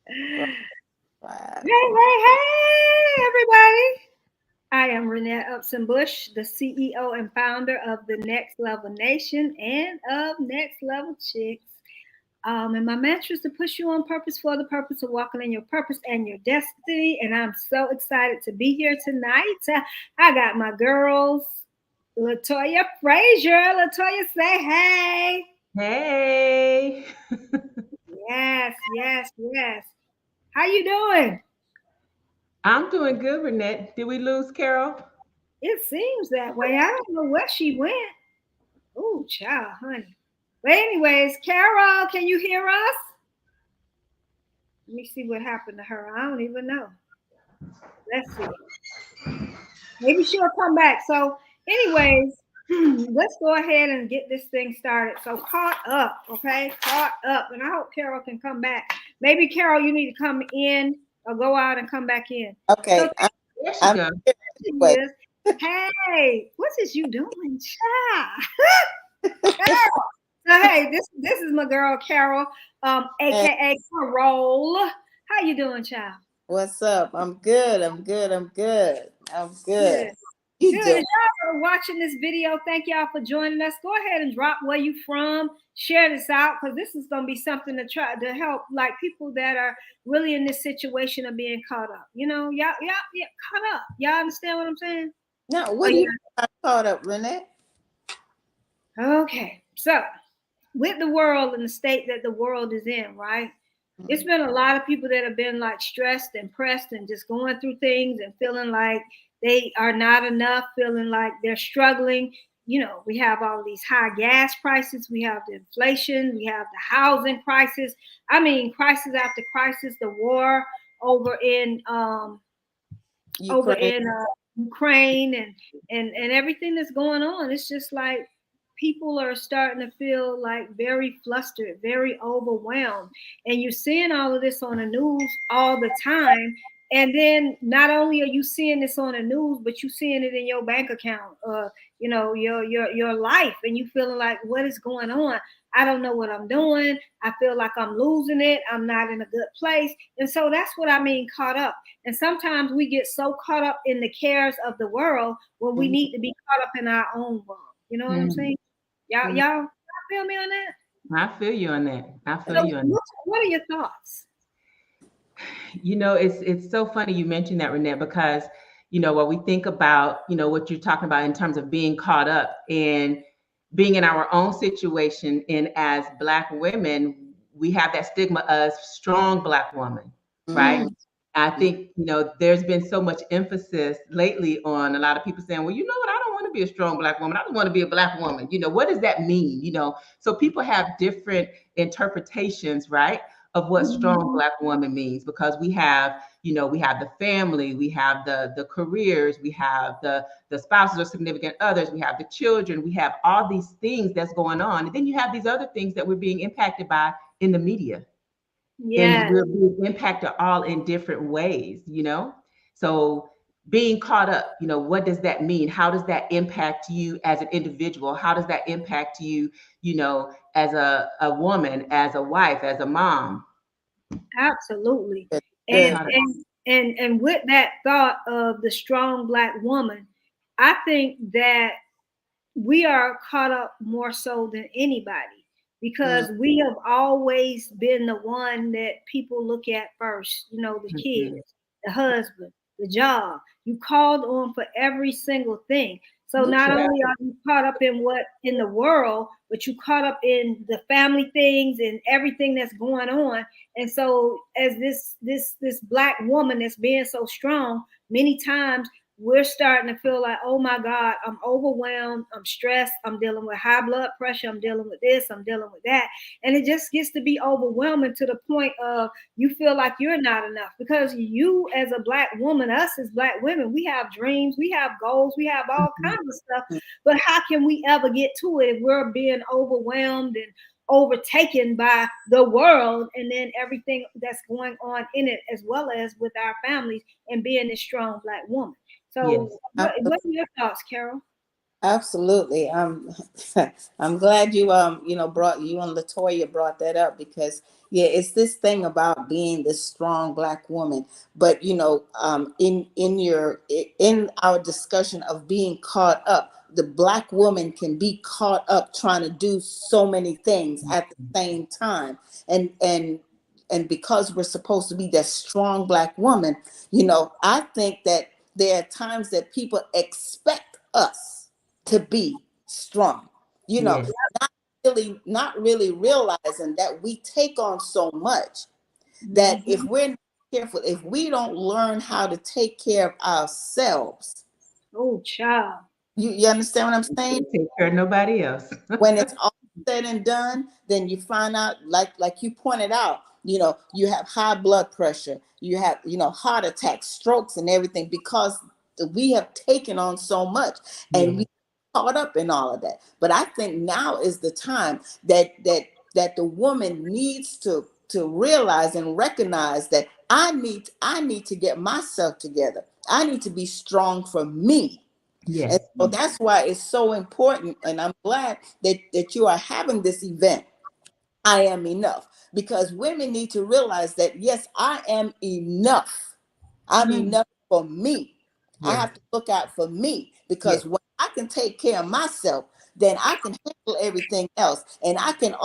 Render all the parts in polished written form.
Wow. Hey, hey, hey, everybody. I am Renette Upson-Bush, the CEO and founder of the Next Level Nation and of Next Level Chicks. And my mantra is to push you on purpose for the purpose of walking in your purpose and your destiny. And I'm so excited to be here tonight. I got my girls, Latoya Frazier. Latoya, say hey. Hey, Yes, yes, yes. How you doing? I'm doing good, Renette. Did we lose Carol? It seems that way. I don't know where she went. Oh, child, honey. But anyways, Carol, can you hear us? Let me see what happened to her. I don't even know. Let's see. Maybe she'll come back. So, anyways, let's go ahead and get this thing started. So, caught up, okay? Caught up. And I hope Carol can come back. Maybe, Carol, you need to come in or go out and come back in. So, Okay, there There she I'm goes. here she anyway. is. Hey, what is you doing, child? So hey, this is my girl Carol, Hey, aka Carol. How you doing, child? what's up? I'm good. I'm good. I'm good. I'm good. Good. You Good. doing? If y'all are watching this video, thank y'all for joining us. Go ahead and drop where you from. Share this out because this is gonna be something to try to help like people that are really in this situation of being caught up. Y'all caught up. Y'all understand what I'm saying? No, Oh what do you yeah. mean by caught up, Renee? Okay. So with the world and the state that the world is in, right? It's been a lot of people that have been like stressed and pressed and just going through things and feeling like they are not enough, feeling like they're struggling. We have all these high gas prices, we have the inflation, we have the housing crisis. I mean, crisis after crisis, the war over in over Ukraine. in Ukraine and everything that's going on. It's just like people are starting to feel like very flustered, very overwhelmed, and you're seeing all of this on the news all the time. And then not only are you seeing this on the news, but you're seeing it in your bank account, your life, and you feeling like what is going on. I don't know what I'm doing. I feel like I'm losing it. I'm not in a good place. And so that's what I mean, caught up. And sometimes we get so caught up in the cares of the world when we Mhm, need to be caught up in our own world. You know what I'm Mhm. saying? Y'all, mhm. y'all feel me on that? I feel you on that. I feel So you on that. what are your thoughts? It's so funny you mentioned that, Renette, because when we think about what you're talking about in terms of being caught up and being in our own situation, and as Black women, we have that stigma of strong Black woman, right? Mhm. Mm, I think there's been so much emphasis lately on a lot of people saying, well, you know what, I don't want to be a strong Black woman, I just want to be a Black woman. What does that mean? So people have different interpretations, right, of what strong mm, Black woman means, because we have the family, we have the careers, we have the spouses or significant others, we have the children, we have all these things that's going on, and then you have these other things that we're being impacted by in the media, and yes, we're being impacted all in different ways. So being caught up, what does that mean? How does that impact you as an individual? How does that impact you, as a woman, as a wife, as a mom? absolutely. Good. Being And Good. caught up. and with that thought of the strong Black woman, I think that we are caught up more so than anybody Mm, because we have always been the one that people look at first. The Mhm. kids, the husband, the job. You called on for every single thing. So mhm. not Yeah. only are you caught up in what in the world, but you caught up in the family things and everything that's going on. And so as this Black woman that's being so strong, many times we're starting to feel like, oh my God, I'm overwhelmed, I'm stressed, I'm dealing with high blood pressure, I'm dealing with this, I'm dealing with that. And it just gets to be overwhelming to the point of you feel like you're not enough because you, as a Black woman, us as Black women, we have dreams, we have goals, we have all Mhm. kinds of stuff. But how can we ever get to it if we're being overwhelmed and overtaken by the world and then everything that's going on in it, as well as with our families and being this strong Black woman? Yes. So, what Absolutely. are your thoughts, Carol? Absolutely. I'm glad you brought you and Latoya brought that up, because yeah, it's this thing about being this strong Black woman. But in our discussion of being caught up, the Black woman can be caught up trying to do so many things at the same time, and because we're supposed to be that strong Black woman, I think that there are times that people expect us to be strong, Yes. not really realizing that we take on so much, that if Mhm. we're not careful, if we don't learn how to take care of ourselves, Oh, child. you understand what I'm saying? Take care of nobody else. When it's all said and done, then you find out, like you pointed out, you have high blood pressure, you have, heart attacks, strokes, and everything, because we have taken on so much, and Yeah. we caught up in all of that. But I think now is the time that the woman needs to realize and recognize that I need to get myself together. I need to be strong for me. And Yes. so that's why it's so important. And I'm glad that you are having this event. I am enough. Because women need to realize that, yes, I am enough. I'm Mm. enough for me. I Yes. have to look out for me, Yes. because when I can take care of myself, then I can handle everything else. And I can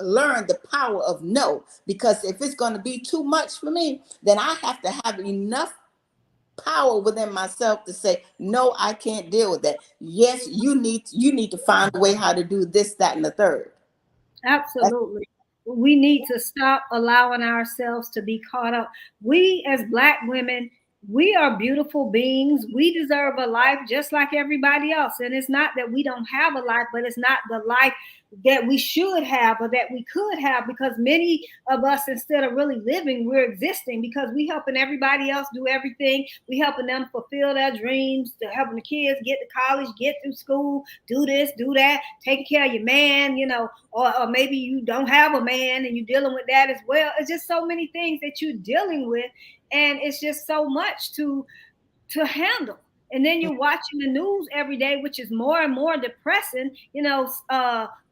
learn the power of no. Because if it's going to be too much for me, then I have to have enough power within myself to say, no, I can't deal with that. Yes, you need to find a way how to do this, that, and the third. That's, Absolutely. We need to stop allowing ourselves to be caught up. We, as Black women, we are beautiful beings. We deserve a life just like everybody else. And it's not that we don't have a life, but it's not the life that we should have or that we could have, because many of us, instead of really living, we're existing, because we helping everybody else do everything. We helping them fulfill their dreams, to helping the kids get to college, get through school, do this, do that, taking care of your man, or maybe you don't have a man and you're dealing with that as well. It's just so many things that you're dealing with, and it's just so much to handle. And then you're watching the news every day, which is more and more depressing.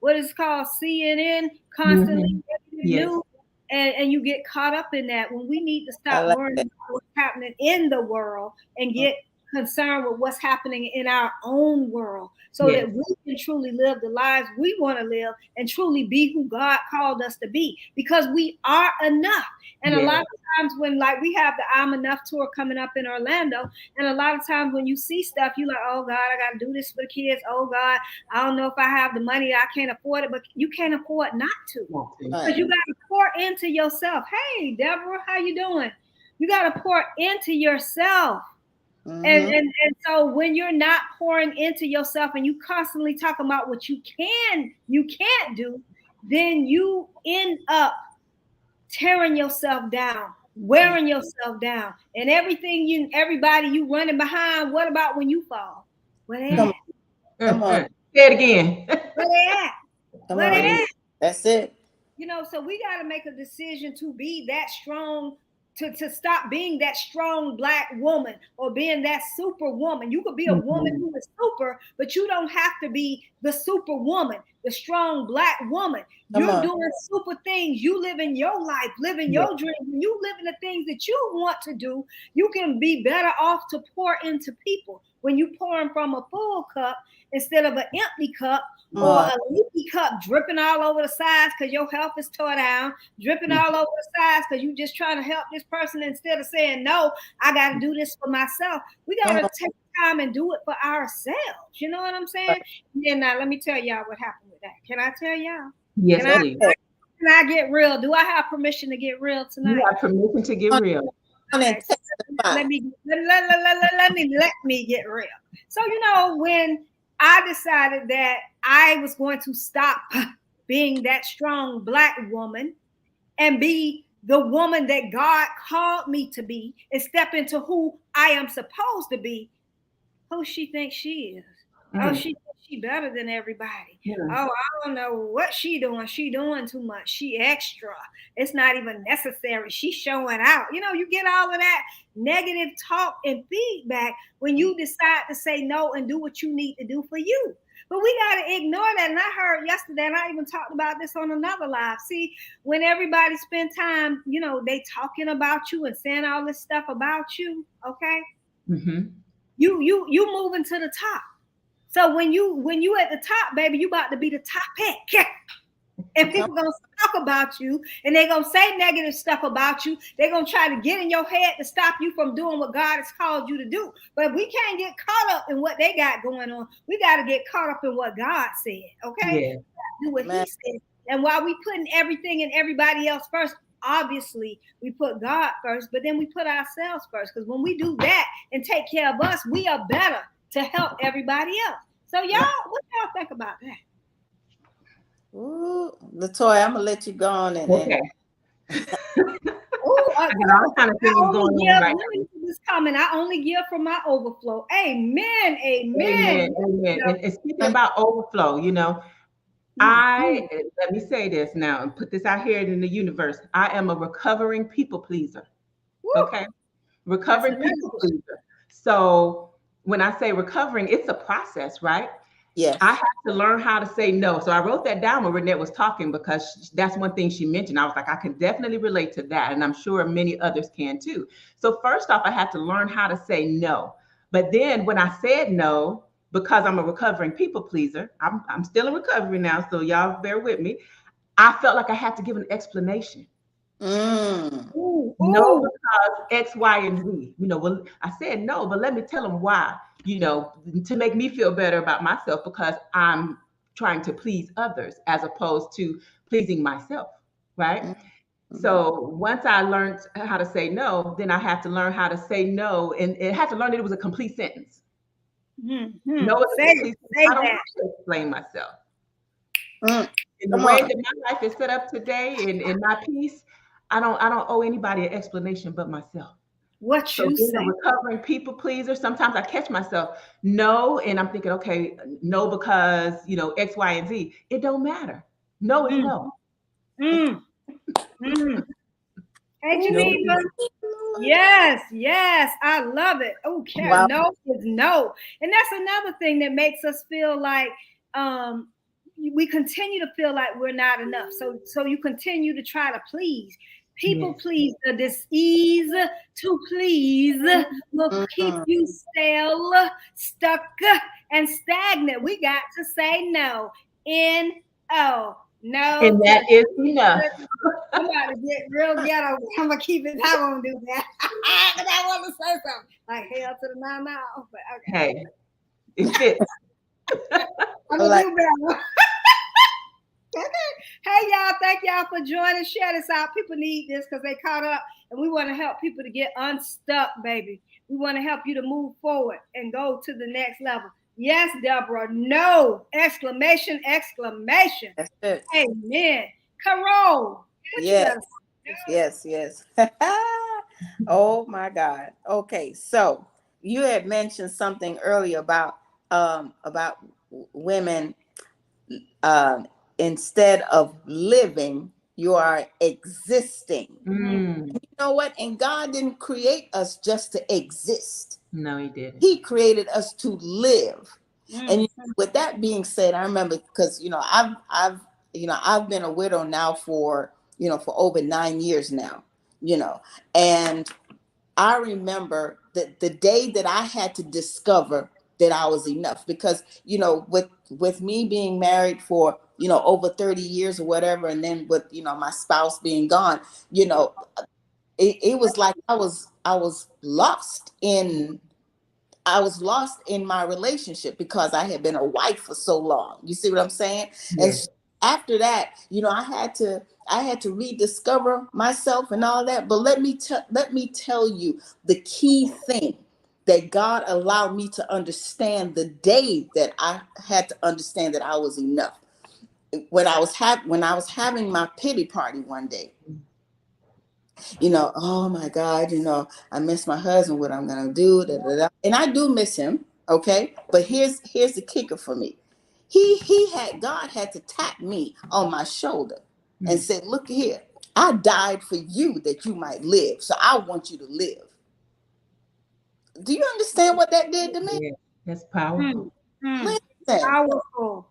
What is called CNN, constantly Hmm. negative Yes. news, and you get caught up in that, when we need to I stop like worrying that. about what's happening in the world and get concerned with what's happening in our own world, so Yes. that we can truly live the lives we want to live and truly be who God called us to be, because we are enough. And a Yes. lot of times when, like, we have the I'm Enough tour coming up in Orlando, and a lot of times when you see stuff, you're like, oh God, I got to do this for the kids. Oh God, I don't know if I have the money. I can't afford it. But you can't afford not to, Want to. because Right. you got to pour into yourself. Hey, Deborah, how you doing? You got to pour into yourself. And, Mm-hmm. and and so when you're not pouring into yourself and you constantly talking about what you can't do, then you end up tearing yourself down, wearing yourself down, and everybody you running behind. What about when you fall? Where they Come at? on. Come on. Say it again. Where they at? Come Where they on. at? That's it. So we got to make a decision to be that strong, to stop being that strong Black woman or being that super woman. You could be a woman Mhm. who is super, but you don't have to be the super woman, the strong Black woman. Come You're on. doing super things. You living your life, living Yes. your dream. When you living the things that you want to do, you can be better off to pour into people. When you pouring from a full cup instead of an empty cup, Come or on. a leaky cup dripping all over the sides because your health is tore down, dripping Mhm. all over the sides because you just trying to help this person instead of saying, no, I got to do this for myself. We got Come to on. take time and do it for ourselves. You know what I'm saying? And then now let me tell y'all what happened with that. Can I tell y'all? Yes, Can I, please. can I get real? Do I have permission to get real You tonight? have permission to get Come real. on and Okay, so testify. let me get real. So when I decided that I was going to stop being that strong Black woman and be the woman that God called me to be and step into who I am supposed to be, who she thinks she is. Oh, Mm. she thinks she better than everybody. Yeah. Oh, I don't know what she doing. She doing too much. She extra. It's not even necessary. She's showing out. You get all of that negative talk and feedback when you decide to say no and do what you need to do for you. But we got to ignore that. And I heard yesterday, and I even talked about this on another live. See, when everybody spend time, they talking about you and saying all this stuff about you, okay? Mm-hmm. You moving to the top. So when you at the top, baby, you about to be the top pick. And people gonna talk about you, and they're gonna say negative stuff about you. They're gonna try to get in your head to stop you from doing what God has called you to do. But we can't get caught up in what they got going on. We got to get caught up in what God said. Okay, Yeah. do what He said. And while we putting everything and everybody else first, obviously we put God first, but then we put ourselves first. Because when we do that and take care of us, we are better to help everybody else. So y'all, what y'all think about that? Ooh, Latoya, I'm gonna let you go on and Okay. Ooh, I got all kind of things going on right now. This comment. I only give from my overflow. Amen. Amen. And speaking about overflow, let me say this now and put this out here in the universe. I am a recovering people pleaser. Woo. Okay. Recovering people pleaser. So when I say recovering, it's a process, right? Yes. I have to learn how to say no. So I wrote that down when Renette was talking, because that's one thing she mentioned. I was like, I can definitely relate to that. And I'm sure many others can too. So first off, I had to learn how to say no. But then when I said no, because I'm a recovering people pleaser, I'm still in recovery now, so y'all bear with me. I felt like I had to give an explanation. Ooh. No, because X, Y, and Z. Well, I said no, but let me tell them why. To make me feel better about myself, because I'm trying to please others as opposed to pleasing myself, right? Mm-hmm. So once I learned how to say no, then I had to learn how to say no, and I had to learn that it was a complete sentence. Mm-hmm. No, it's a complete sentence. I don't have to explain myself. In the way that my life is set up today, and in my peace, I don't owe anybody an explanation but myself. What you say? Being a recovering people pleaser, sometimes I catch myself no, and I'm thinking, okay, no, because X, Y, and Z. It don't matter. No is no. Hey, Geneva. Yes, I love it. Okay, wow. No is no, and that's another thing that makes us feel like we continue to feel like we're not enough. So you continue to try to please. People please, the disease to please will keep you stale, stuck, and stagnant. We got to say no. N-O. No. And that is enough. I'm about to get real ghetto. I'm going to keep it. I won't do that. Because I want to say something. Like hell to the no. But okay. Hey, it fits. I'm going to do better. Hey, y'all. Thank y'all for joining. Share this out. People need this because they caught up. And we want to help people to get unstuck, baby. We want to help you to move forward and go to the next level. Yes, Deborah. No! Exclamation. That's it. Amen. Carol. Yes. Oh my God. Okay, so you had mentioned something earlier about women. Instead of living, you are existing. You know what? And God didn't create us just to exist. No, He didn't. He created us to live. And with that being said, I remember because I've been a widow now for over 9 years now. And I remember that the day that I had to discover that I was enough, because with me being married for over 30 years or whatever, and then with my spouse being gone, it was like I was lost in my relationship because I had been a wife for so long. You see what I'm saying? Yes. And so after that, I had to rediscover myself and all that. But let me tell you the key thing that God allowed me to understand the day that I had to understand that I was enough. When I was having my pity party one day, oh my God, I miss my husband, what I'm gonna do, and I do miss him, okay? But here's the kicker for me. God had to tap me on my shoulder and said, look here, I died for you that you might live. So I want you to live. Do you understand what that did to me? Yeah, that's powerful. Listen, Powerful.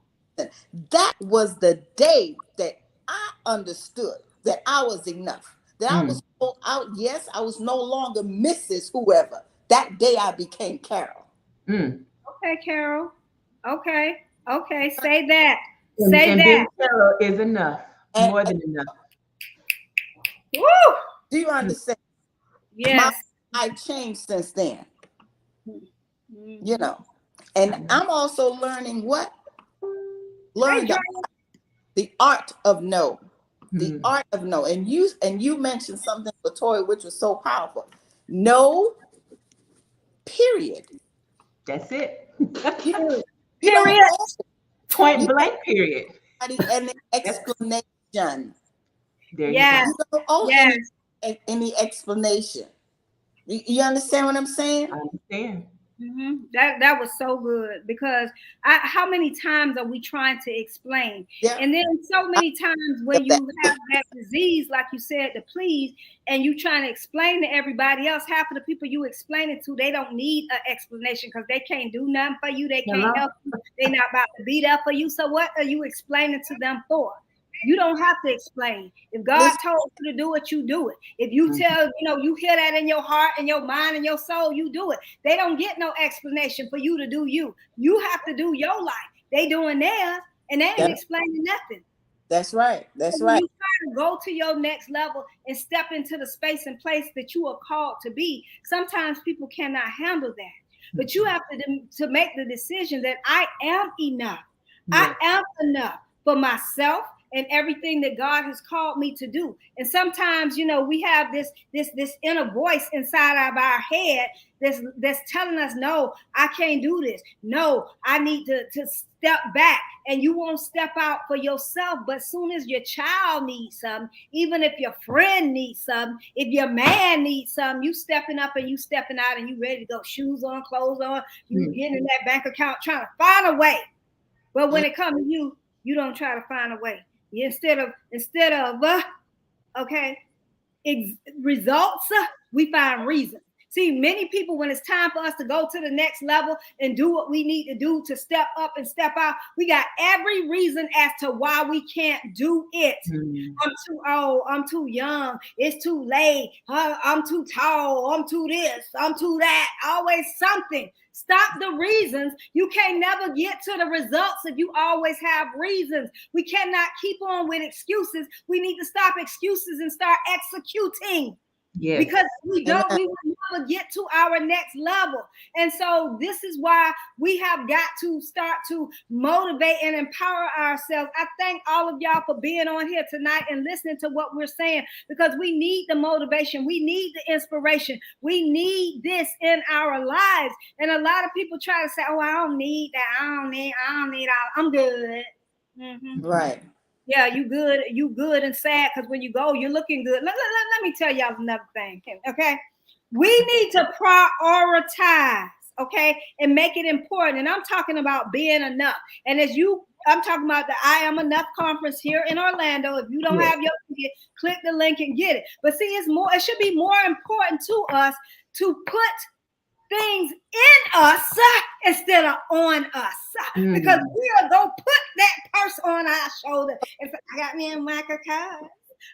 that was the day that I understood that I was enough. That I was out. Yes, I was no longer Mrs. Whoever. That day I became Carol. Okay, Carol. Okay. Say that. And Say that. being Carol is enough. More than enough. Woo! Do you understand? Yes. I changed since then. You know. And I'm also learning what? Learn the art of no. The art of no. And you mentioned something, Latoya, which was so powerful. No, period. That's it. You Period. Point blank, period. An explanation. There yes. You don't owe any explanation. You understand what I'm saying? I understand. That was so good, because how many times are we trying to explain? Yeah. And then so many times when you have that disease, like you said, to please, and you trying to explain to everybody else, half of the people you explain it to, they don't need an explanation because they can't do nothing for you. They can't help you. They're not about to be there for you. So what are you explaining to them for? You don't have to explain. If God told you to do it, you do it. If you tell, you hear that in your heart and your mind and your soul, you do it. They don't get no explanation for you to do you. You have to do your life. They doing theirs and they ain't explaining nothing. That's right. That's right. You try to go to your next level and step into the space and place that you are called to be. Sometimes people cannot handle that. But you have to make the decision that I am enough. I am enough for myself and everything that God has called me to do. And sometimes, we have this inner voice inside of our head that's telling us, no, I can't do this. No, I need to step back. And you won't step out for yourself. But as soon as your child needs something, even if your friend needs something, if your man needs something, you stepping up and you stepping out and you ready to go, shoes on, clothes on, you getting in that bank account trying to find a way. But when it comes to you, you don't try to find a way. Instead of results, we find reasons. See, many people, when it's time for us to go to the next level and do what we need to do to step up and step out, we got every reason as to why we can't do it. I'm too old. I'm too young. It's too late. I'm too tall. I'm too this. I'm too that. Always something. Stop the reasons. You can't never get to the results if you always have reasons. We cannot keep on with excuses. We need to stop excuses and start executing. Yes. Because we will never get to our next level. And so this is why we have got to start to motivate and empower ourselves. I thank all of y'all for being on here tonight and listening to what we're saying, because we need the motivation. We need the inspiration. We need this in our lives. And a lot of people try to say, oh, I don't need that. I don't need all. I'm good. Right. Yeah, you good and sad, because when you go, you're looking good. Let me tell y'all another thing, okay? We need to prioritize, okay, and make it important. And I'm talking about being enough. And I'm talking about the I Am Enough conference here in Orlando. If you don't have your ticket, click the link and get it. But see, it should be more important to us to put things in us instead of on us, because we'll go put that purse on our shoulder and say, I got me a Michael Kors,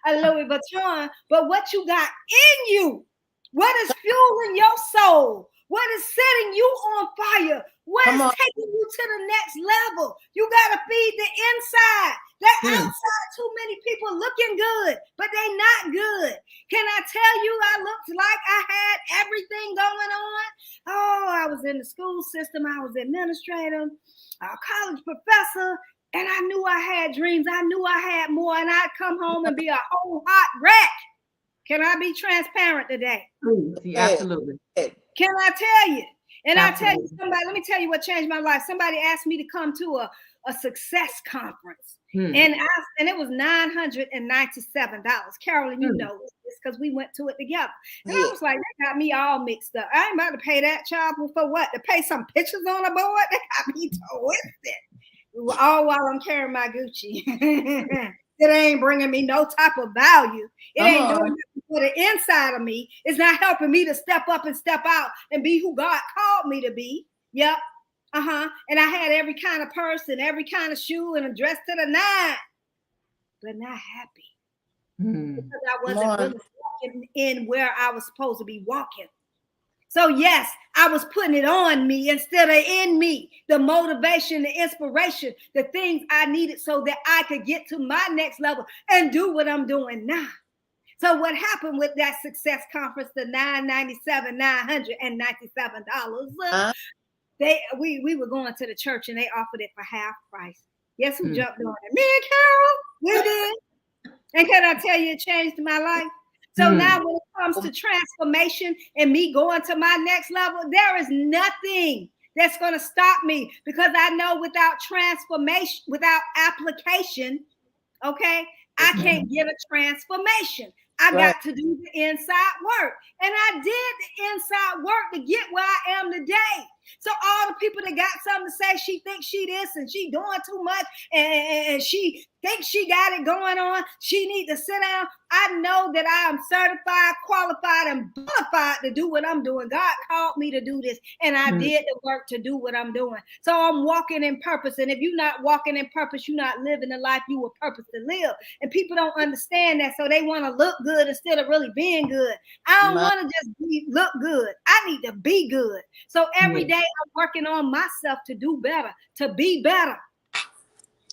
a Louis Vuitton, but what you got in you, what is fueling your soul, what is setting you on fire, what is taking you to the next level? You got to feed the inside. That outside, too many people looking good, but they not good. Can I tell you, I looked like I had everything going on? Oh, I was in the school system. I was administrator, a college professor, and I knew I had dreams. I knew I had more, and I'd come home and be a whole hot wreck. Can I be transparent today? Absolutely. Can I tell you? And I tell you, let me tell you what changed my life. Somebody asked me to come to a success conference. And it was $997. Carolyn, you know this because we went to it together. And I was like, that got me all mixed up. I ain't about to pay that child for what? To pay some pictures on a board? That got me twisted. all while I'm carrying my Gucci. It ain't bringing me no type of value. It ain't doing nothing for the inside of me. It's not helping me to step up and step out and be who God called me to be. Yep. And I had every kind of person, every kind of shoe, and a dress to the nine, but not happy. Because I wasn't really walking in where I was supposed to be walking. So yes, I was putting it on me instead of in me. The motivation, the inspiration, the things I needed so that I could get to my next level and do what I'm doing now. So what happened with that success conference, the $997, we were going to the church and they offered it for half price. Guess who jumped on it? Me and Carol. We did. And can I tell you, it changed my life? So now when it comes to transformation and me going to my next level, there is nothing that's going to stop me, because I know without transformation, without application, okay, I can't get a transformation. I got to do the inside work. And I did the inside work to get where I am today. So all the people that got something to say, she thinks she this and she doing too much and she thinks she got it going on, she need to sit down. I know that I am certified, qualified, and qualified to do what I'm doing. God called me to do this, and I did the work to do what I'm doing. So I'm walking in purpose. And if you're not walking in purpose, you're not living the life you were purposed to live. And people don't understand that, so they want to look good instead of really being good. I don't want to just look good. I need to be good. So every day I'm working on myself to do better, to be better.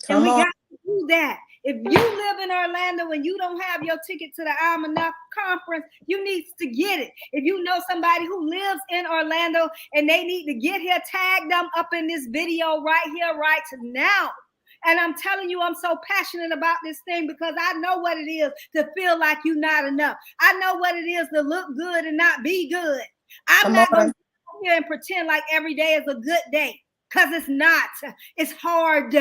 And we got to do that. If you live in Orlando and you don't have your ticket to the I'm Enough conference, you need to get it. If you know somebody who lives in Orlando and they need to get here, tag them up in this video right here, right now. And I'm telling you, I'm so passionate about this thing because I know what it is to feel like you're not enough. I know what it is to look good and not be good. I'm not going to sit here and pretend like every day is a good day, because it's not. It's hard.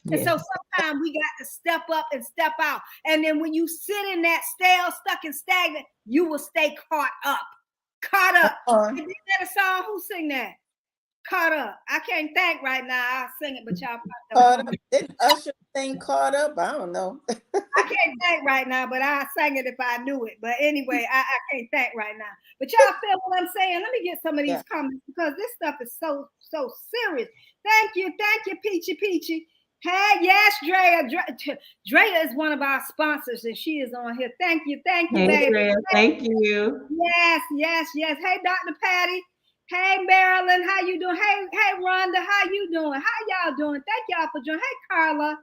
And so sometimes we got to step up and step out. And then when you sit in that stale, stuck and stagnant, you will stay caught up. Caught up. Is that a song? Who sing that? Caught up. I can't think right now. I'll sing it, but y'all caught up. Didn't Usher sing Caught Up? I don't know. I can't think right now, but I'll sing it if I knew it. But anyway, I can't think right now. But y'all feel what I'm saying? Let me get some of these comments, because this stuff is so serious. Thank you, Peachy. Hey, yes, Drea is one of our sponsors, and she is on here. Thank you, baby. Drea, thank you. Yes. Hey, Dr. Patty. Hey, Marilyn, how you doing? Hey, Rhonda, how you doing? How y'all doing? Thank y'all for joining. Hey, Carla.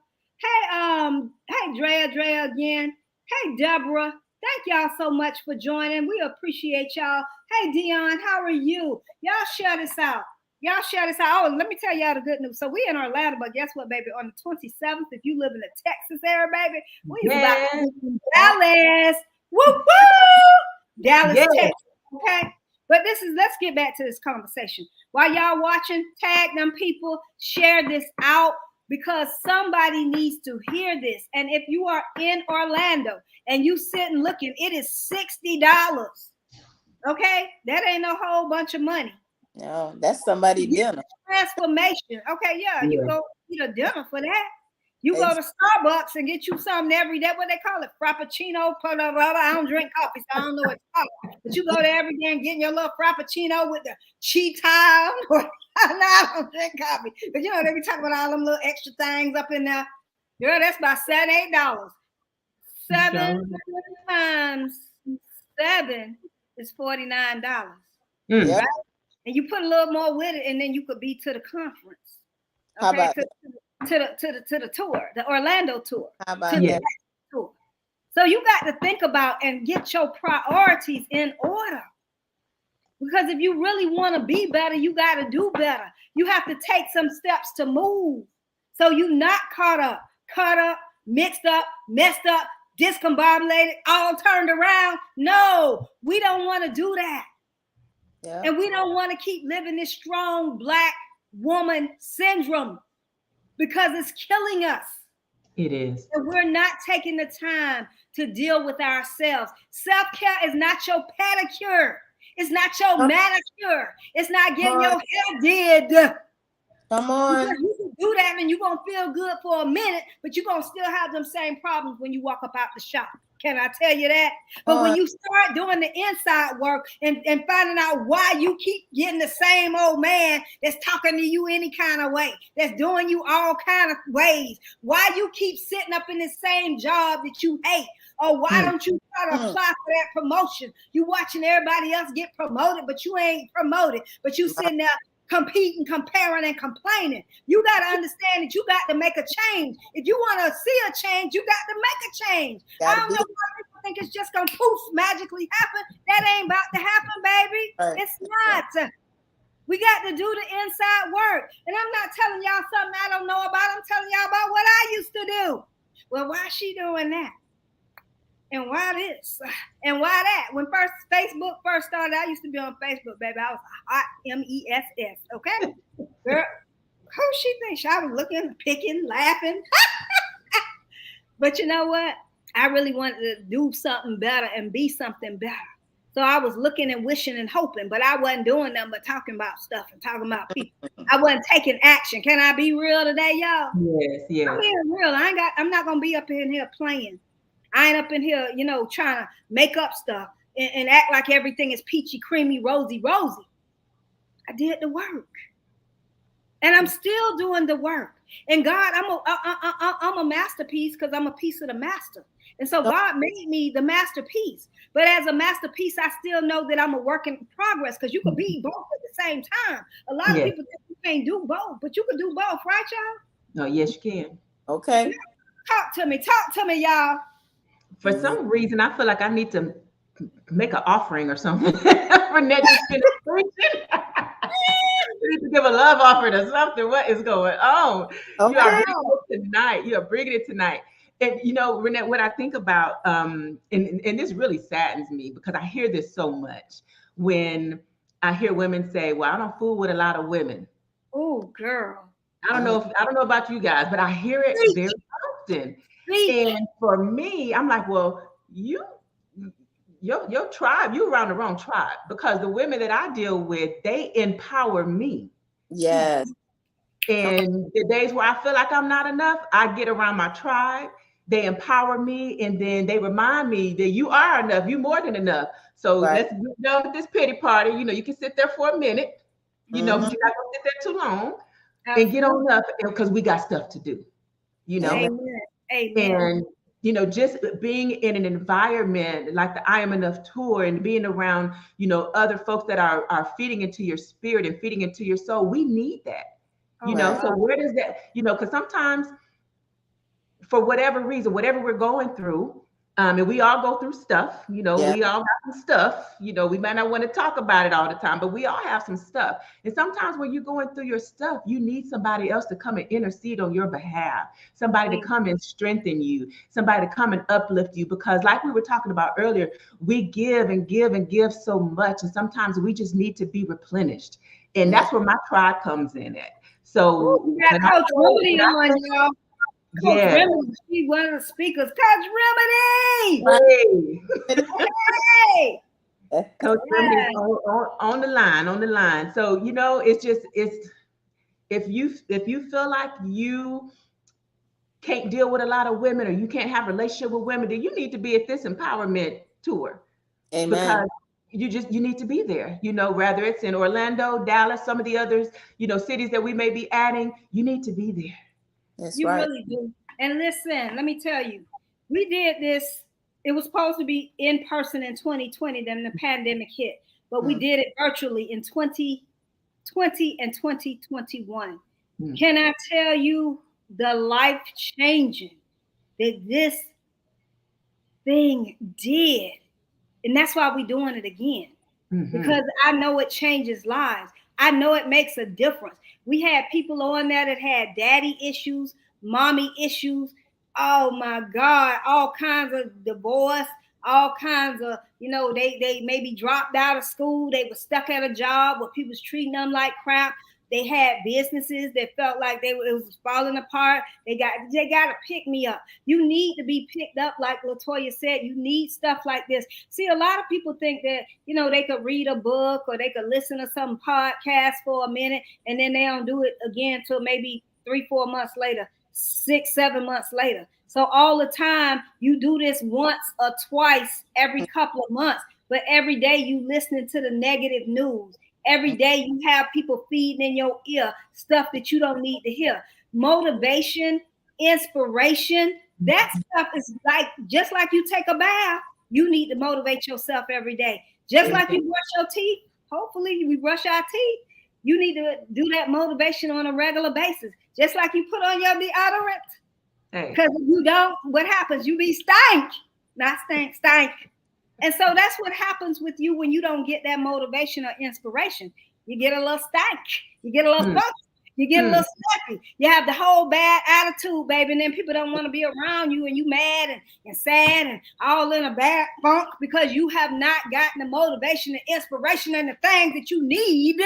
Hey, Drea again. Hey, Deborah. Thank y'all so much for joining. We appreciate y'all. Hey, Dion, how are you? Y'all share this out. Oh, let me tell y'all the good news. So we in Orlando, but guess what, baby? On the 27th, if you live in the Texas area, baby, we about to be in Dallas. Woo! Dallas, Texas. Okay. But let's get back to this conversation. While y'all watching, tag them people, share this out, because somebody needs to hear this. And if you are in Orlando and you sitting looking, it is $60. Okay? That ain't no whole bunch of money. No, that's somebody's dinner. Transformation. Okay, you go eat a dinner for that. You go to Starbucks and get you something every day. What they call it? Frappuccino. I don't drink coffee, so I don't know what it's called. But you go there every day and get your little Frappuccino with the cheetah. I don't drink coffee. But you know, they be talking about all them little extra things up in there. Girl, that's about $7-8. 7 times 7 is $49. Right? And you put a little more with it, and then you could be to the conference. Okay, how about to the tour, the Orlando tour. How about that tour? So you got to think about and get your priorities in order. Because if you really want to be better, you got to do better. You have to take some steps to move. So you're not caught up, mixed up, messed up, discombobulated, all turned around. No, we don't want to do that. Yeah. And we don't want to keep living this strong Black woman syndrome, because it's killing us. It is. And we're not taking the time to deal with ourselves. Self-care is not your pedicure. It's not your manicure. It's not getting your hair did. Come on. You can do that and you're going to feel good for a minute, but you're going to still have them same problems when you walk up out the shop. Can I tell you that? But when you start doing the inside work and finding out why you keep getting the same old man that's talking to you any kind of way, that's doing you all kind of ways, why you keep sitting up in the same job that you hate, or why don't you try to apply for that promotion? You watching everybody else get promoted, but you ain't promoted, but you sitting there competing, comparing, and complaining. You got to understand that you got to make a change. If you want to see a change, you got to make a change. I don't know why people think it's just going to poof, magically happen. That ain't about to happen, baby. Right. It's not. We got to do the inside work. And I'm not telling y'all something I don't know about. I'm telling y'all about what I used to do. Well, why is she doing that? And why this? And why that? When Facebook first started, I used to be on Facebook, baby. I was a hot MESS, okay? Girl, who she thinks? I was looking, picking, laughing. But you know what? I really wanted to do something better and be something better. So I was looking and wishing and hoping, but I wasn't doing nothing but talking about stuff and talking about people. I wasn't taking action. Can I be real today, y'all? Yes. I'm being real. I'm not gonna be up in here playing. I ain't up in here, trying to make up stuff and act like everything is peachy, creamy, rosy. I did the work. And I'm still doing the work. And God, I'm a masterpiece because I'm a piece of the master. And so God made me the masterpiece. But as a masterpiece, I still know that I'm a work in progress because you can be both at the same time. A lot of people think you can't do both, but you can do both, right, y'all? No, yes, you can. Okay. Talk to me, y'all. For some reason, I feel like I need to make an offering or something. Renette just finished preaching. You need to give a love offering or something. What is going on? Okay. You are bringing it tonight. You are bringing it tonight. And Renette, what I think about, and this really saddens me because I hear this so much when I hear women say, "Well, I don't fool with a lot of women." Oh, girl. I don't know about you guys, but I hear it very often. And for me, I'm like, well, your tribe, you're around the wrong tribe because the women that I deal with, they empower me. Yes. And the days where I feel like I'm not enough, I get around my tribe. They empower me, and then they remind me that you are enough. You're more than enough. So let's get done with this pity party. You can sit there for a minute, but you're not gonna sit there too long. And get on up because we got stuff to do. Amen. And just being in an environment like the I Am Enough tour and being around, other folks that are feeding into your spirit and feeding into your soul, we need that. So where does that, because sometimes for whatever reason, whatever we're going through, and we all go through stuff, we all have some stuff, we might not want to talk about it all the time, but we all have some stuff. And sometimes when you're going through your stuff, you need somebody else to come and intercede on your behalf, somebody to come and strengthen you, somebody to come and uplift you, because like we were talking about earlier, we give and give and give so much. And sometimes we just need to be replenished. And that's where my tribe comes in at. So we got Coach Remedy on, y'all. Coach Remedy, she's one of the speakers. Coach Remedy! Hey! Coach Remedy on the line. So, it's if you feel like you can't deal with a lot of women or you can't have a relationship with women, then you need to be at this empowerment tour. Amen. Because you need to be there, whether it's in Orlando, Dallas, some of the others, cities that we may be adding, you need to be there. That's you right. really do. And listen, let me tell you, we did this. It was supposed to be in person in 2020, then the pandemic hit, but we did it virtually in 2020 and 2021. Can I tell you the life changing that this thing did? And that's why we're doing it again, because I know it changes lives. I know it makes a difference. We had people on there that had daddy issues, mommy issues. Oh my God, all kinds of divorce, all kinds of, they maybe dropped out of school. They were stuck at a job where people was treating them like crap. They had businesses that felt like it was falling apart. They got to pick me up. You need to be picked up, like Latoya said. You need stuff like this. See, a lot of people think that, you know, they could read a book or they could listen to some podcast for a minute and then they don't do it again till maybe 3-4 months later, 6-7 months later. So all the time you do this once or twice every couple of months, but every day you listening to the negative news. Every day you have people feeding in your ear stuff that you don't need to hear. Motivation, inspiration, that stuff is like, just like you take a bath, you need to motivate yourself every day. Just like you brush your teeth, hopefully we brush our teeth. You need to do that motivation on a regular basis. Just like you put on your deodorant. Because if you don't, what happens? You be stank. Not stank. And so that's what happens with you when you don't get that motivation or inspiration. You get a little stank. You get a little funky. You get a little snappy. You have the whole bad attitude, baby. And then people don't want to be around you and you mad and sad and all in a bad funk because you have not gotten the motivation and inspiration and the things that you need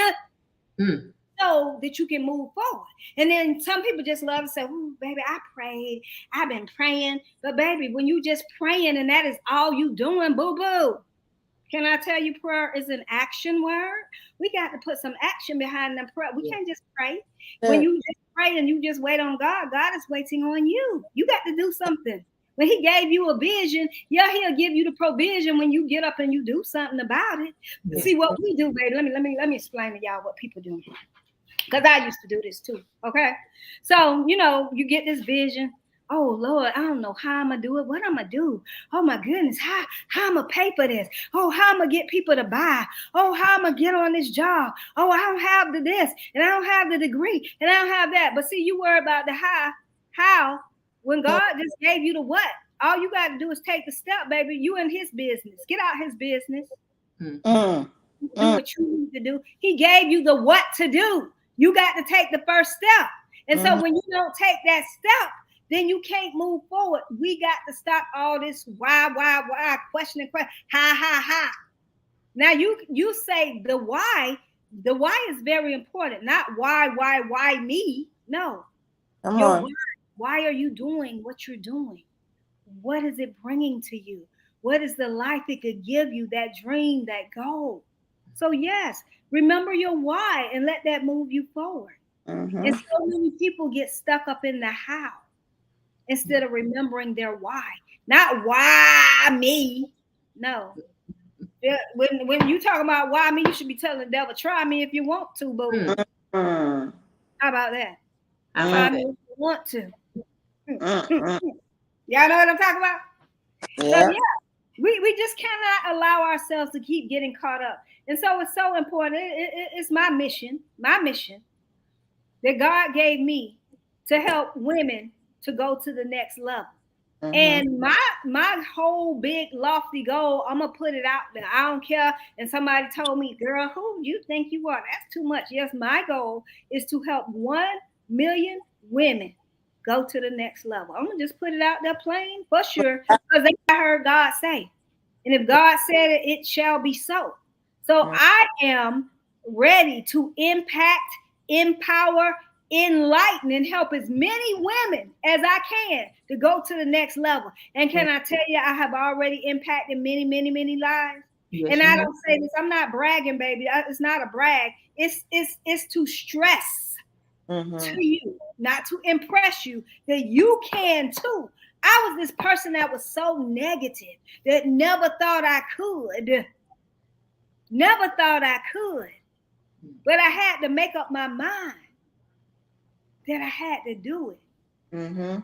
so that you can move forward. And then some people just love to say, "Ooh, baby, I prayed. I've been praying." But baby, when you just praying and that is all you doing, boo-boo. Can I tell you, prayer is an action word? We got to put some action behind the prayer. We can't just pray. When you just pray and you just wait on God, God is waiting on you. You got to do something. When he gave you a vision, he'll give you the provision when you get up and you do something about it. See what we do, baby. Let me explain to y'all what people do. Because I used to do this too. Okay. So, you get this vision. Oh Lord, I don't know how I'm gonna do it. What I'm gonna do? Oh my goodness, how I'm gonna pay for this? Oh, how I'm gonna get people to buy? Oh, how I'm gonna get on this job? Oh, I don't have the this, and I don't have the degree, and I don't have that. But see, you worry about the how, when God just gave you the what. All you got to do is take the step, baby. You in his business. Get out his business. Do what you need to do. He gave you the what to do. You got to take the first step. And so when you don't take that step, then you can't move forward. We got to stop all this why, questioning, how. Now you say the why. The why is very important. Not why me? No. Why are you doing what you're doing? What is it bringing to you? What is the life it could give you, that dream, that goal? So yes, remember your why and let that move you forward. And so many people get stuck up in the how instead of remembering their why. Not why me. No. When you talk about why me, you should be telling the devil, try me if you want to, boo. How about that? Try me if you want to. Y'all know what I'm talking about? Yeah. So we just cannot allow ourselves to keep getting caught up. And so it's so important. It's my mission that God gave me to help women to go to the next level. And my whole big lofty goal, I'm gonna put it out there. I don't care. And somebody told me, girl, who you think you are? That's too much. Yes, my goal is to help 1 million women go to the next level. I'm gonna just put it out there plain for sure, because I heard God say, and if God said it, it shall be so. So I am ready to impact, empower, enlighten, and help as many women as I can to go to the next level. And can I tell you, I have already impacted many, many, many lives. Yes, and I don't say this, I'm not bragging, baby. It's not a brag. It's to stress to you, not to impress you, that you can too. I was this person that was so negative that never thought I could. But I had to make up my mind that I had to do it.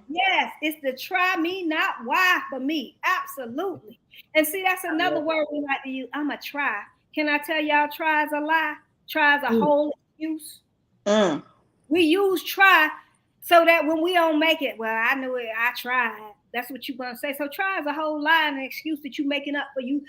Yes, it's the try me, not why for me. Absolutely. And see, that's another word we like to use. I'm a try. Can I tell y'all, try is a lie? Try is a whole excuse. We use try so that when we don't make it, well, I knew it, I tried. That's what you're gonna say. So try is a whole lie and an excuse that you're making up for you,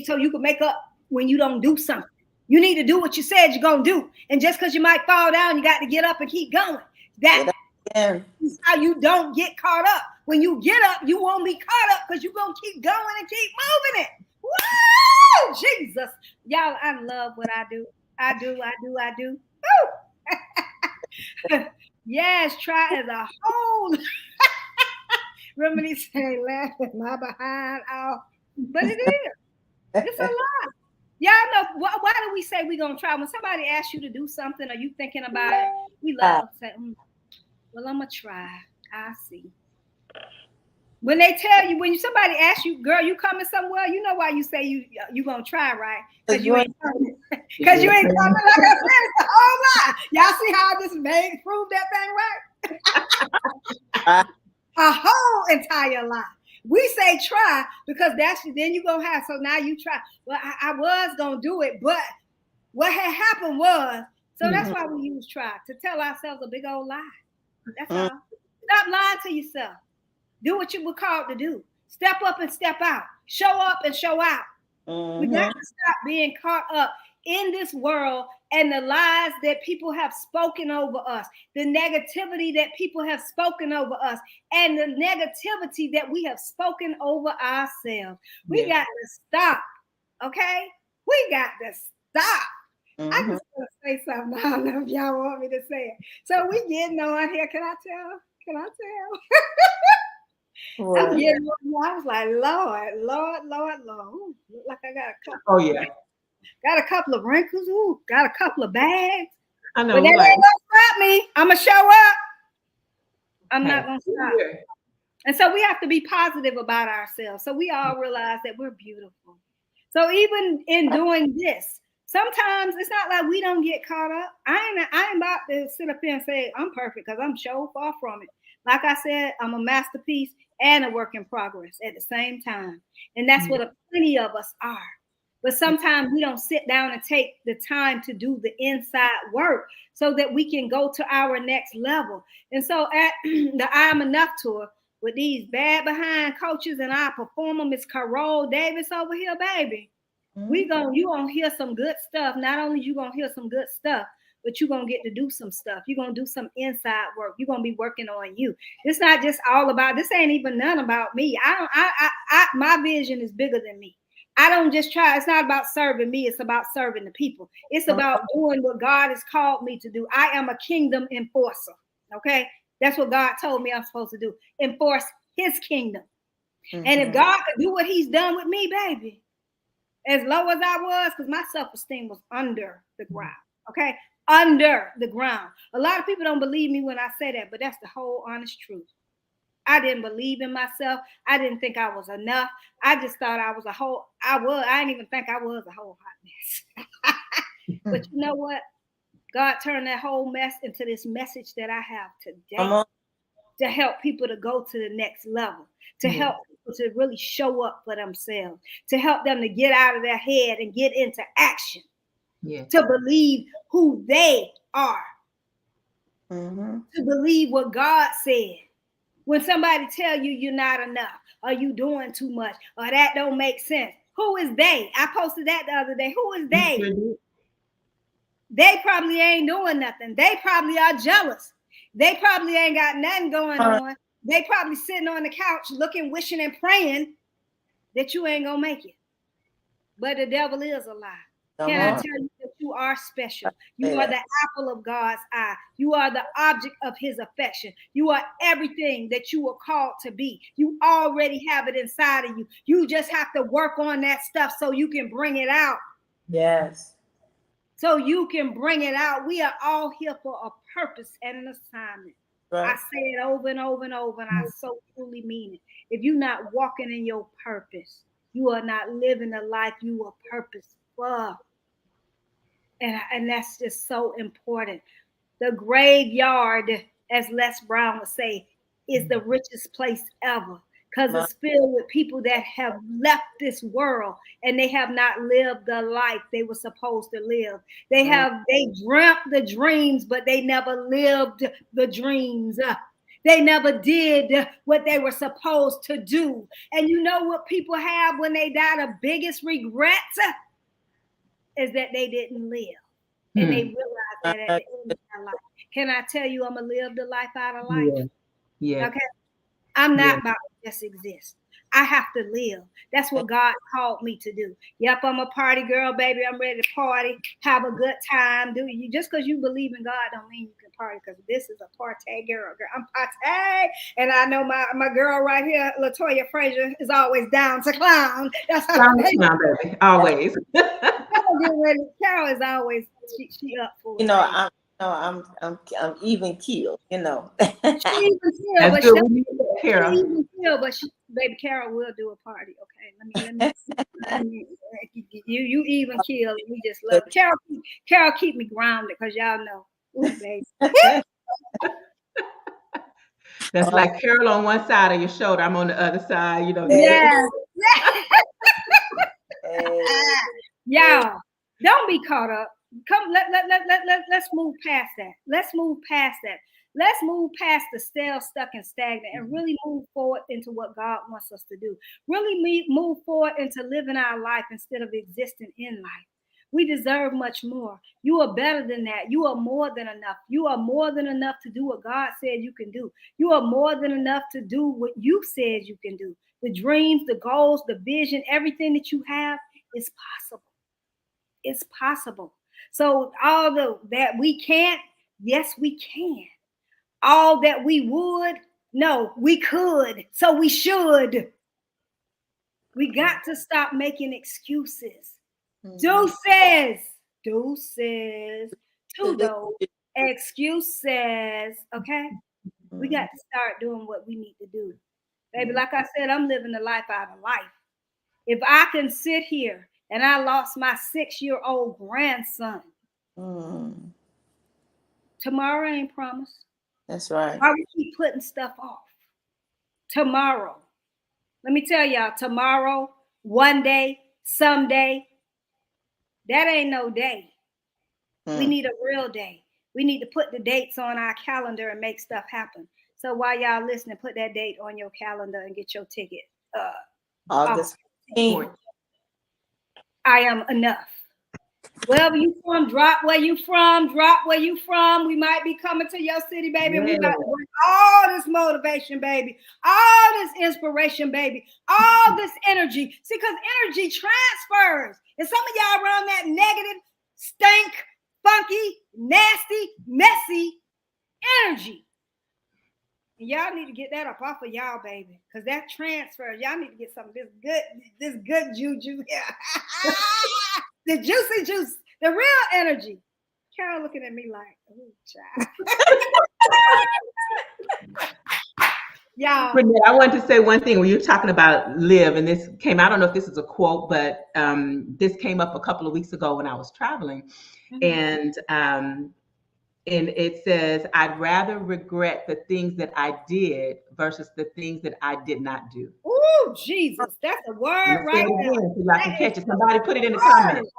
so you can make up when you don't do something. You need to do what you said you're gonna do. And just because you might fall down, you got to get up and keep going. That is how you don't get caught up. When you get up, you won't be caught up because you're gonna keep going and keep moving it. Woo! Jesus. Y'all, I love what I do. I do. Woo! Yes, try as a whole. Remember they say, laugh at my behind off. But it is. It's a lot. Y'all know why do we say we're gonna try? When somebody asks you to do something or you thinking about it, we love to say, well, I'm gonna try. I see. When they tell you, when somebody asks you, girl, you coming somewhere, you know why you say you gonna try, right? Because you ain't coming. Because you ain't coming. Like I said, it's a whole lot. Y'all see how I just proved that thing right? A whole entire lie. We say try because then you gonna have. So now you try. Well, I was gonna do it, but what had happened was. So that's why we use try to tell ourselves a big old lie. That's all. Stop lying to yourself. Do what you were called to do. Step up and step out. Show up and show out. We got to stop being caught up in this world and the lies that people have spoken over us, the negativity that people have spoken over us, and the negativity that we have spoken over ourselves. We got to stop. Okay? We got to stop. I just want to say something. I don't know if y'all want me to say it. So we getting on here. Can I tell? I'm getting on. I was like, Lord. Ooh, look like I got a couple. Oh yeah. Got a couple of wrinkles. Ooh, got a couple of bags. I know. But that ain't gonna stop me. I'm gonna show up. I'm not gonna stop. And so we have to be positive about ourselves. So we all realize that we're beautiful. So even in doing this, sometimes it's not like we don't get caught up. I ain't about to sit up here and say I'm perfect because I'm so far from it. Like I said, I'm a masterpiece and a work in progress at the same time. And that's what plenty of us are. But sometimes we don't sit down and take the time to do the inside work so that we can go to our next level. And so at the I Am Enough tour with these bad behind coaches and our performer, Miss Carol Davis over here, baby, you gonna hear some good stuff. Not only you gonna hear some good stuff, but you're gonna get to do some stuff. You're gonna do some inside work. You're gonna be working on you. It's not just all about, this ain't even none about me. My vision is bigger than me. I don't just try. It's not about serving me. It's about serving the people. It's about doing what God has called me to do. I am a kingdom enforcer. Okay. That's what God told me I'm supposed to do. Enforce his kingdom. And if God could do what he's done with me, baby, as low as I was, because my self-esteem was under the ground. Okay. Under the ground. A lot of people don't believe me when I say that, but that's the whole honest truth. I didn't believe in myself. I didn't think I was enough. I just thought I didn't even think I was a whole hot mess. But you know what? God turned that whole mess into this message that I have today to help people to go to the next level, to help people to really show up for themselves, to help them to get out of their head and get into action, to believe who they are, to believe what God said. When somebody tell you you're not enough, or you doing too much, or that don't make sense, who is they? I posted that the other day. Who is they? They probably ain't doing nothing. They probably are jealous. They probably ain't got nothing going on. They probably sitting on the couch looking, wishing, and praying that you ain't gonna make it. But the devil is a lie. Can I tell you that you are special? You are the apple of God's eye. You are the object of his affection. You are everything that you were called to be. You already have it inside of you. You just have to work on that stuff so you can bring it out. Yes. So you can bring it out. We are all here for a purpose and an assignment. Right. I say it over and over and over, and I so truly mean it. If you're not walking in your purpose, you are not living the life you were purposed for. And that's just so important. The graveyard, as Les Brown would say, is the richest place ever, because it's filled with people that have left this world and they have not lived the life they were supposed to live. They dreamt the dreams, but they never lived the dreams. They never did what they were supposed to do. And you know what people have when they die? The biggest regrets is that they didn't live. And they realize that at the end of their life. Can I tell you, I'm going to live the life out of life? Yeah. Okay. I'm not about to just exist. I have to live. That's what God called me to do. Yep, I'm a party girl, baby. I'm ready to party, have a good time. Do you just because you believe in God don't mean you can party, because this is a party girl. I'm party. And I know my girl right here, Latoya Frazier, is always down to clown. That's how Down to clown, baby. Always. Carol is always she up for You it. know, I'm even keeled, you know. She even killed, That's but good. We need that, she Carol. even killed, but baby Carol will do a party. Okay, let me you even kill. We just love it. Carol keep me grounded, because y'all know. Ooh, baby. That's like Carol on one side of your shoulder. I'm on the other side. You know. Yeah. Y'all, don't be caught up. Come, let's move past that. Let's move past that. Let's move past the stale, stuck, and stagnant, and really move forward into what God wants us to do. Really move forward into living our life instead of existing in life. We deserve much more. You are better than that. You are more than enough. You are more than enough to do what God said you can do. You are more than enough to do what you said you can do. The dreams, the goals, the vision, everything that you have is possible. It's possible. So all that we can't, yes, we can. All that we would, no, we could. So we should. We got to stop making excuses. Deuces. To those excuses. Okay? We got to start doing what we need to do. Baby, like I said, I'm living the life out of life. If I can sit here and I lost my 6-year-old grandson, tomorrow ain't promised. That's right. Why we keep putting stuff off? Tomorrow. Let me tell y'all, tomorrow, one day, someday, that ain't no day. We need a real day. We need to put the dates on our calendar and make stuff happen. So while y'all listening, put that date on your calendar and get your ticket. August 15th. I am enough. Wherever you from, drop where you from, We might be coming to your city, baby. And we got to bring all this motivation, baby. All this inspiration, baby. All this energy. See, because energy transfers. And some of y'all around that negative, stank, funky, nasty, messy energy. And y'all need to get that up off of y'all, baby. Because that transfers. Y'all need to get some of this good juju here. The juicy juice, the real energy. Carol looking at me like, oh, child. Y'all. Renee, I wanted to say one thing when you're talking about live, and this came, I don't know if this is a quote, but this came up a couple of weeks ago when I was traveling. And it says, I'd rather regret the things that I did versus the things that I did not do. Oh, Jesus. That's a word right there. So I can catch it. Somebody put it in the comments.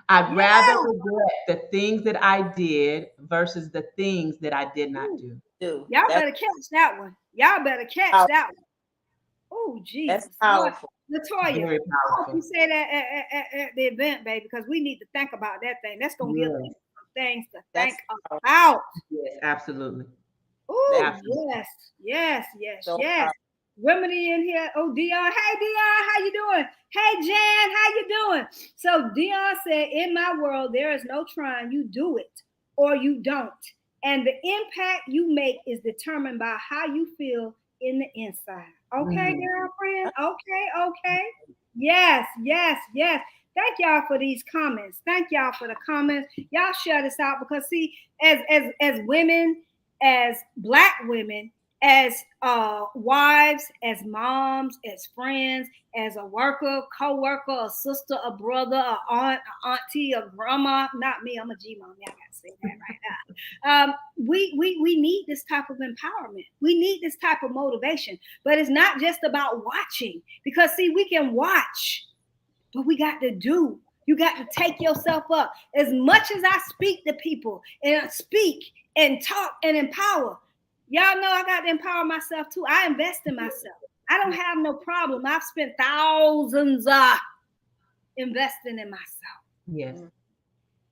I'd rather regret the things that I did versus the things that I did not do. Y'all better catch that one. Y'all better catch that one. Oh, Jesus. That's powerful. Latoya, very powerful. You say that at the event, baby, because we need to think about that thing. That's going to give us some things to think about. Yes, absolutely. Oh, yes. So Remedy in here. Oh, Dion. Hey, Dion, how you doing? Hey, Jan, how you doing? So Dion said, in my world, there is no trying. You do it or you don't. And the impact you make is determined by how you feel in the inside. Okay, girlfriend? Okay. Yes. Thank y'all for these comments. Thank y'all for the comments. Y'all share this out because see, as women, as Black women, as wives, as moms, as friends, as a worker, co-worker, a sister, a brother, a aunt, a auntie, a grandma. Not me, I'm a G-mom. Y'all gotta say that right now. We need this type of empowerment. We need this type of motivation. But it's not just about watching. Because see, we can watch, but we got to do. You got to take yourself up. As much as I speak to people and speak and talk and empower, y'all know I got to empower myself too. I invest in myself. I don't have no problem. I've spent thousands investing in myself. Yes.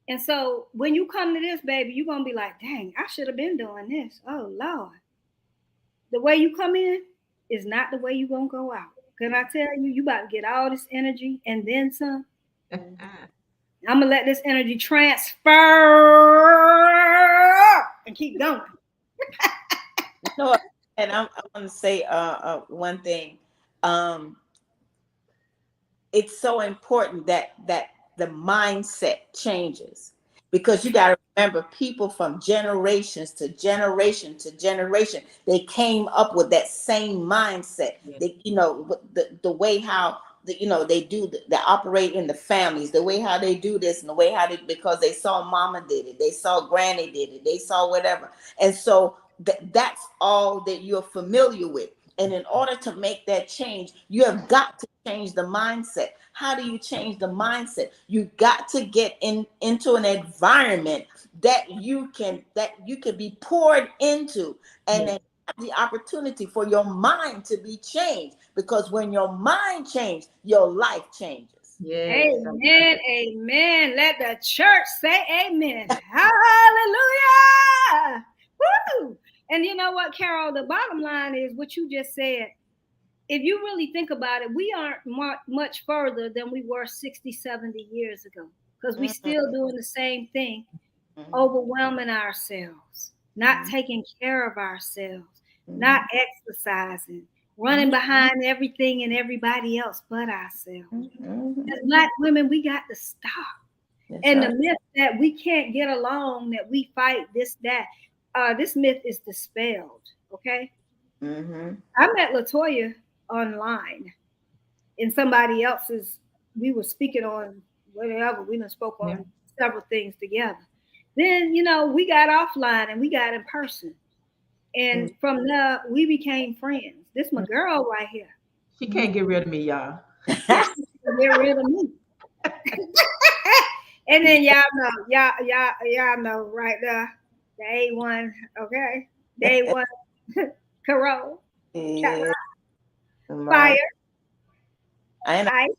And so when you come to this, baby, you're going to be like, dang, I should have been doing this. Oh, Lord. The way you come in is not the way you're going to go out. Can I tell you, you about to get all this energy and then some. I'm gonna let this energy transfer and keep going. No, and I want to say one thing. It's so important that the mindset changes, because you got to remember, people from generations to generation to generation, they came up with that same mindset. They, the way how they do they operate in the families, the way how they do this, and the way how they, because they saw mama did it, they saw granny did it, they saw whatever, and so that's all that you're familiar with. And in order to make that change, you have got to change the mindset. How do you change the mindset? You got to get into an environment that you can be poured into, and then have the opportunity for your mind to be changed. Because when your mind changes, your life changes. Yes. Amen. Amen. Let the church say amen. Hallelujah. Woo! And you know what, Carol? The bottom line is what you just said. If you really think about it, we aren't much further than we were 60, 70 years ago, because we're still doing the same thing, overwhelming ourselves, not taking care of ourselves, not exercising, running behind everything and everybody else but ourselves. As Black women, we got to stop. And the myth that we can't get along, that we fight this, that, this myth is dispelled, okay? I met LaToya online, and somebody else's, we were speaking on whatever, we done spoke on several things together. Then, we got offline and we got in person. And from there, we became friends. This my girl right here. She can't get rid of me, y'all. She can't get rid of me. And then y'all know right there, the A1, okay? The A1, Carol, Fire, Ice.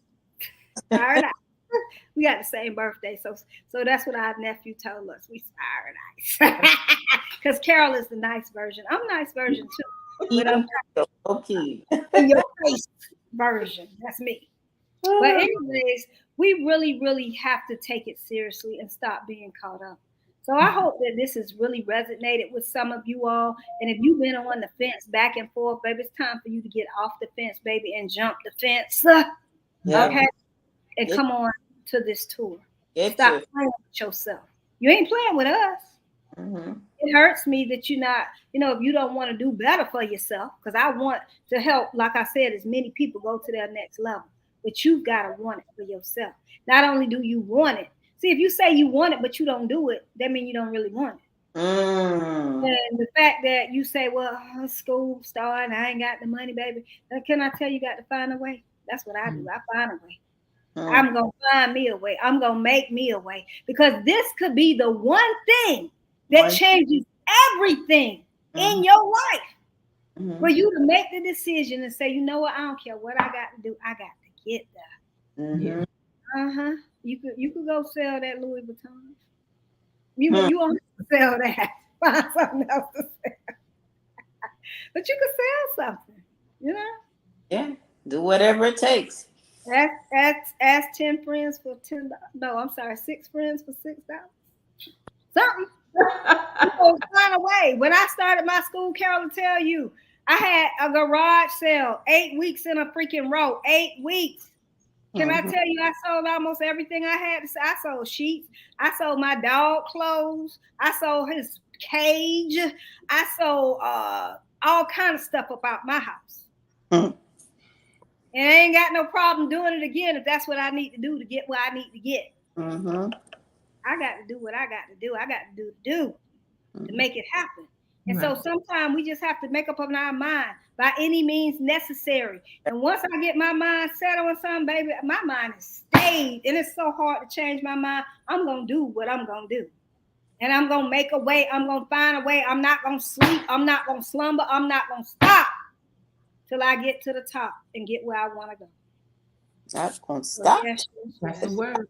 We got the same birthday, so that's what our nephew told us. We Fire and Ice. Because Carol is the nice version. I'm nice version too. But I'm okay. Your face version. That's me. But anyways, we really, really have to take it seriously and stop being caught up. So I hope that this has really resonated with some of you all. And if you've been on the fence back and forth, baby, it's time for you to get off the fence, baby, and jump the fence. Okay? And come on to this tour. Stop playing with yourself. You ain't playing with us. It hurts me that you're not, if you don't want to do better for yourself, because I want to help, like I said, as many people go to their next level. But you've got to want it for yourself. Not only do you want it. See, if you say you want it, but you don't do it, that means you don't really want it. And the fact that you say, well, school starting, I ain't got the money, baby. Can I tell you, got to find a way? That's what I do. I find a way. I'm going to find me a way. I'm going to make me a way. Because this could be the one thing that changes everything in your life. For you to make the decision and say, you know what, I don't care what I got to do. I got to get there. You could go sell that Louis Vuitton. You won't sell that. Find something else to sell. But you could sell something, Yeah, do whatever it takes. Ask 10 friends for $10. No, I'm sorry, 6 friends for $6. Something. Find a way. When I started my school, Carol will tell you, I had a garage sale 8 weeks in a freaking row. 8 weeks. Can I tell you, I sold almost everything I had to say. I sold sheets. I sold my dog clothes. I sold his cage. I sold all kind of stuff about my house. And I ain't got no problem doing it again if that's what I need to do to get what I need to get. I got to do what I got to do. I got to do to make it happen. And so sometimes we just have to make up our mind by any means necessary. And once I get my mind set on something, baby, my mind is stayed. And it's so hard to change my mind. I'm going to do what I'm going to do. And I'm going to make a way. I'm going to find a way. I'm not going to sleep. I'm not going to slumber. I'm not going to stop till I get to the top and get where I want to go. Not going to stop. That's the word.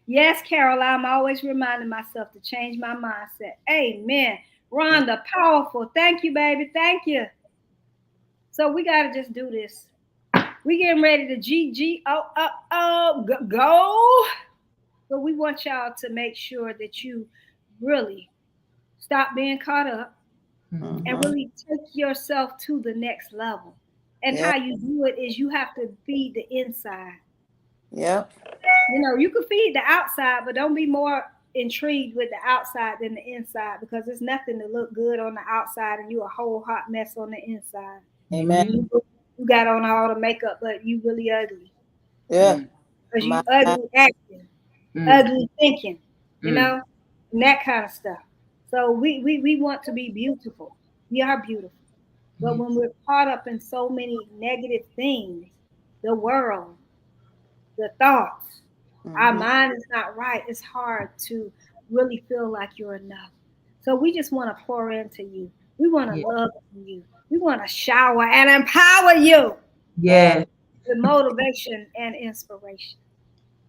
Yes, Carol, I'm always reminding myself to change my mindset. Amen. Rhonda, powerful. Thank you, baby. Thank you. So we got to just do this. We getting ready to go. But we want y'all to make sure that you really stop being caught up and really take yourself to the next level. And how you do it is you have to feed the inside. Yep. You know, you can feed the outside, but don't be more intrigued with the outside than the inside, because it's nothing to look good on the outside and you a whole hot mess on the inside. Amen. You got on all the makeup, but you really ugly. Yeah. Because you ugly acting, ugly thinking, you know, and that kind of stuff. So we want to be beautiful. We are beautiful. But when we're caught up in so many negative things, the world, the thoughts, our mind is not right, it's hard to really feel like you're enough. So we just want to pour into you. We want to love you. We want to shower and empower you. Yes. With motivation and inspiration.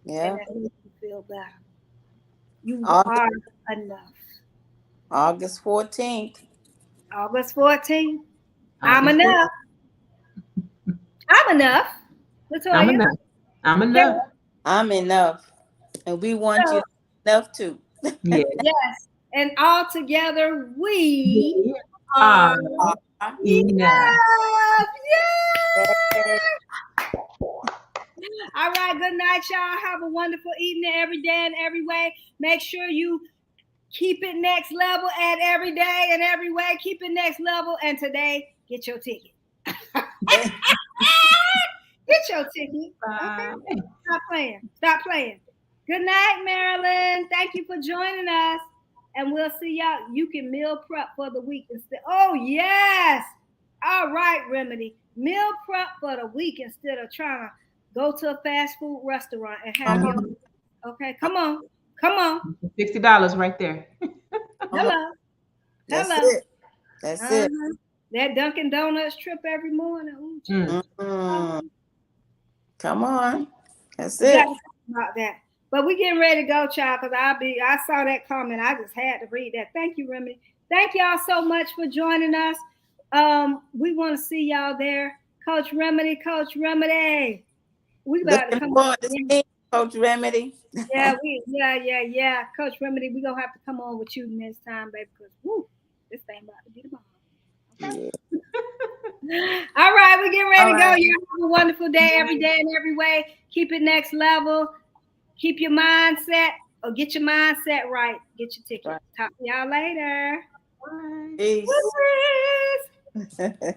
Yeah. And that makes you feel better. You are enough. August 14th. August 14th. I'm enough. I'm enough. Latoya. I'm enough. I'm enough. I'm enough. And we want you enough too. Yes. Yes. And all together we are enough. Yes. All right. Good night, y'all. Have a wonderful evening every day and every way. Make sure you keep it next level and every day and every way. Keep it next level. And today, get your ticket. Get your ticket. Okay. Stop playing. Stop playing. Good night, Marilyn. Thank you for joining us. And we'll see y'all. You can meal prep for the week instead. Oh, yes. All right, Remedy. Meal prep for the week instead of trying to go to a fast food restaurant and have your. Okay, come on. Come on. $60 right there. Hello. That's Hello. it. That's it. That Dunkin' Donuts trip every morning. Come on. That's we it. Talk about that. But we getting ready to go, child, because I saw that comment. I just had to read that. Thank you, Remedy. Thank y'all so much for joining us. We want to see y'all there. Coach Remedy. We about to come on. Coach Remedy. Yeah, Coach Remedy, we're gonna have to come on with you next time, baby, because this thing about to be the bomb. Okay. Yeah. All right, we're getting ready to go. You have a wonderful day every day and every way. Keep it next level. Keep your mindset, or get your mindset right. Get your ticket. Right. Talk to y'all later. Peace. Peace.